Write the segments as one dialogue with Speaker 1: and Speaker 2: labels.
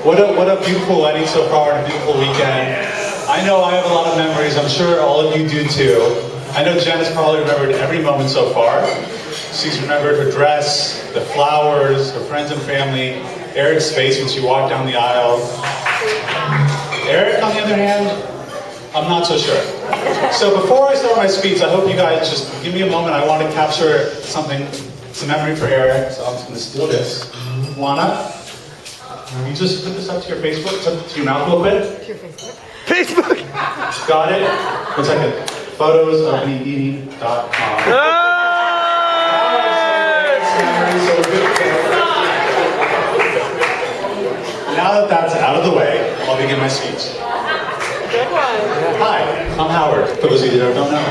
Speaker 1: What a beautiful wedding so far and a beautiful weekend. I know I have a lot of memories. I'm sure all of you do too. I know Jen has probably remembered every moment so far. She's remembered her dress, the flowers, her friends and family, Eric's face when she walked down the aisle. Eric, on the other hand, I'm not so sure. So before I start my speech, I hope you guys just give me a moment. I want to capture something, some memory for Eric. So I'm just going to steal this. Juana, you just put this up to your Facebook, to your mouth real quick.
Speaker 2: To your Facebook.
Speaker 1: Facebook! Got it? 1 second. Photos of me eating.com. Now that that's out of the way, I'll begin my speech.
Speaker 2: Good one.
Speaker 1: Hi, I'm Howard, for those of you that don't know.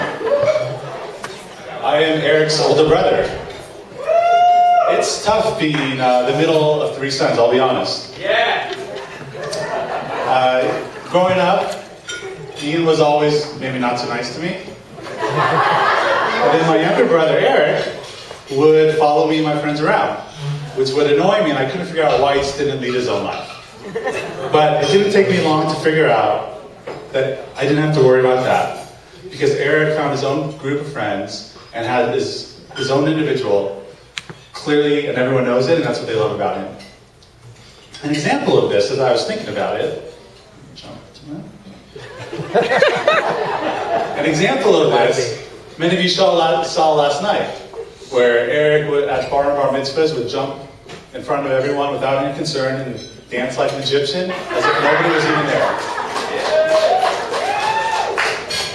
Speaker 1: I am Eric's older brother. It's tough being the middle of 3 sons, I'll be honest.
Speaker 3: Yeah.
Speaker 1: Growing up, Ian was always maybe not so nice to me. And then my younger brother, Eric, would follow me and my friends around, which would annoy me, and I couldn't figure out why he didn't lead his own life. But it didn't take me long to figure out that I didn't have to worry about that, because Eric found his own group of friends and had his own individual, clearly, and everyone knows it, and that's what they love about him. An example of this, as I was thinking about it, an example of this, many of you saw last night, where Eric would, at bar mitzvahs, would jump in front of everyone without any concern and dance like an Egyptian, as if nobody was even there.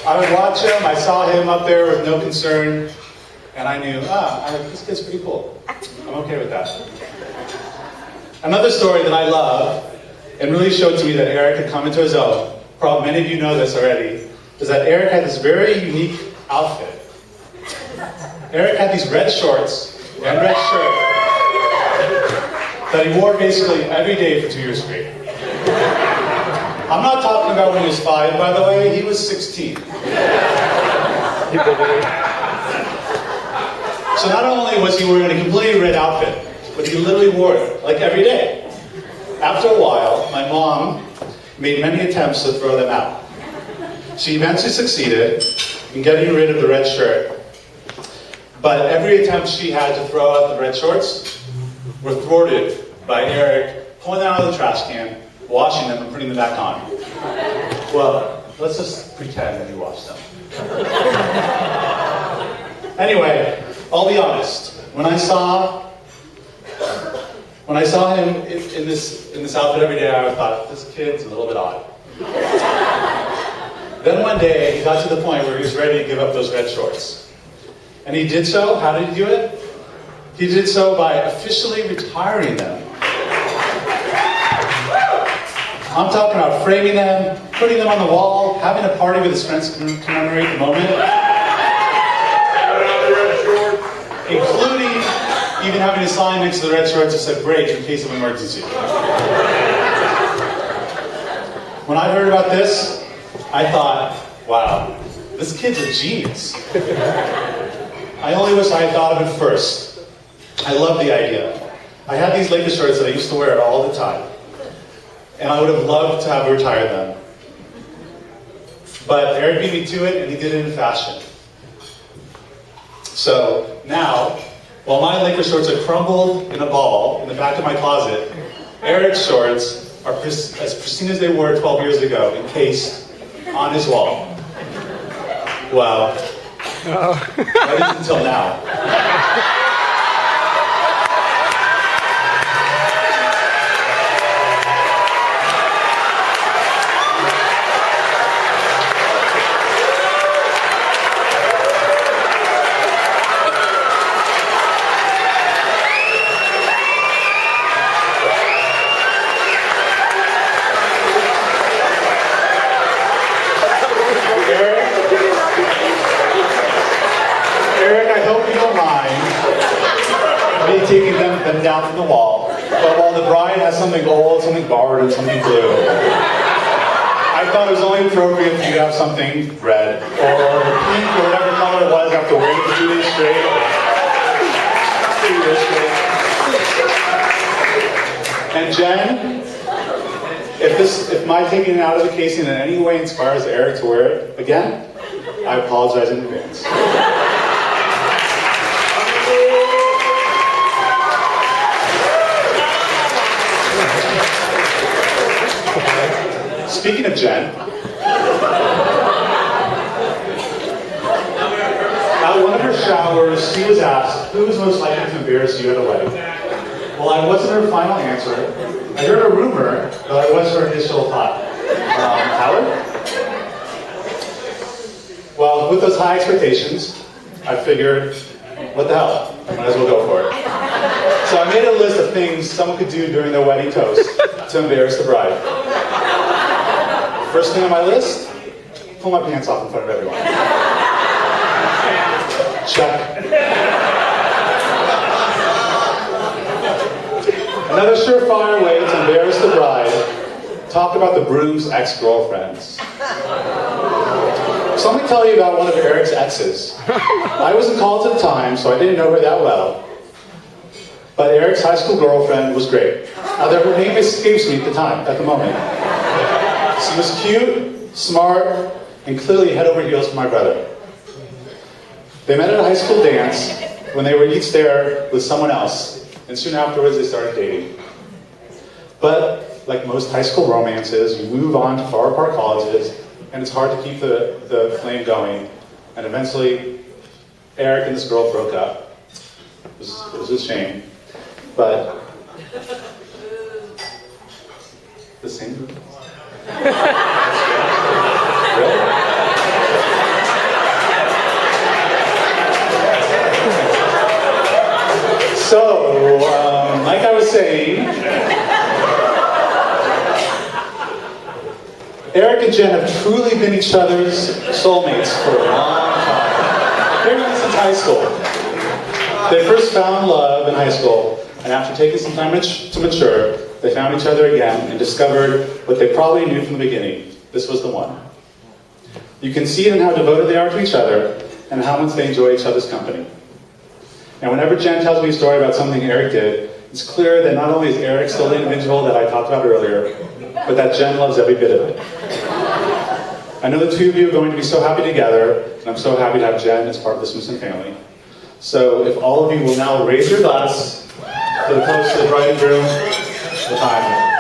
Speaker 1: I would watch him, I saw him up there with no concern, and I knew, this kid's pretty cool. I'm okay with that. Another story that I love, and really showed to me that Eric had come into his own, probably many of you know this already, is that Eric had this very unique outfit. Eric had these red shorts and red shirt that he wore basically every day for 2 years straight. I'm not talking about when he was 5, by the way, he was 16. So not only was he wearing a completely red outfit, but he literally wore it, like every day. After a while, my mom made many attempts to throw them out. She eventually succeeded in getting rid of the red shirt, but every attempt she had to throw out the red shorts were thwarted by Eric pulling them out of the trash can, washing them, and putting them back on. Well, let's just pretend that he washed them. Anyway, I'll be honest. When I saw him in this outfit every day, I thought, this kid's a little bit odd. Then one day, he got to the point where he was ready to give up those red shorts. And he did so. How did he do it? He did so by officially retiring them. I'm talking about framing them, putting them on the wall, having a party with his friends to commemorate the moment. Including even having a sign next to the red shorts that said break in case of emergency. When I heard about this, I thought, wow, this kid's a genius. I only wish I had thought of it first. I love the idea. I had these Laker shorts that I used to wear all the time. And I would have loved to have retired them. But Eric beat me to it, and he did it in fashion. So now, while my Laker shorts are crumbled in a ball in the back of my closet, Eric's shorts are as pristine as they were 12 years ago, encased on his wall. Wow. That is until now. Taking them down from the wall, but while the bride has something gold, something borrowed, and something blue, I thought it was only appropriate for you to have something red, or pink, or whatever color it was after waiting for 2 days straight. And Jenn, if my taking it out of the casing in any way inspires Eric to wear it again, I apologize in advance. Speaking of Jenn, at one of her showers, she was asked, who was most likely to embarrass you at a wedding? Well, I wasn't her final answer. I heard a rumor, but I was her initial thought. Howard? Well, with those high expectations, I figured, what the hell? I might as well go for it. So I made a list of things someone could do during their wedding toast to embarrass the bride. First thing on my list, pull my pants off in front of everyone. Check. Another surefire way to embarrass the bride, talk about the groom's ex-girlfriends. So let me tell you about one of Eric's exes. I wasn't called at the time, so I didn't know her that well. But Eric's high school girlfriend was great. Now, her name escapes me at the moment. She was cute, smart, and clearly head over heels for my brother. They met at a high school dance when they were each there with someone else, and soon afterwards they started dating. But like most high school romances, you move on to far apart colleges, and it's hard to keep the flame going. And eventually, Eric and this girl broke up. It was a shame. But the same group? Really? So, like I was saying, Eric and Jenn have truly been each other's soulmates for a long time. They've been since high school. They first found love in high school, and after taking some time to mature, they found each other again and discovered what they probably knew from the beginning. This was the one. You can see it in how devoted they are to each other and how much they enjoy each other's company. And whenever Jenn tells me a story about something Eric did, it's clear that not only is Eric still the individual that I talked about earlier, but that Jenn loves every bit of it. I know the two of you are going to be so happy together, and I'm so happy to have Jenn as part of the Smithson family. So if all of you will now raise your glass to the toast to the bride and groom, the time.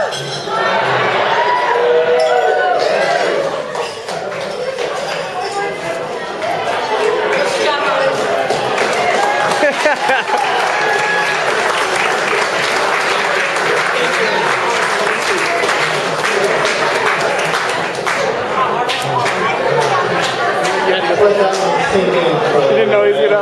Speaker 3: You didn't know he was gonna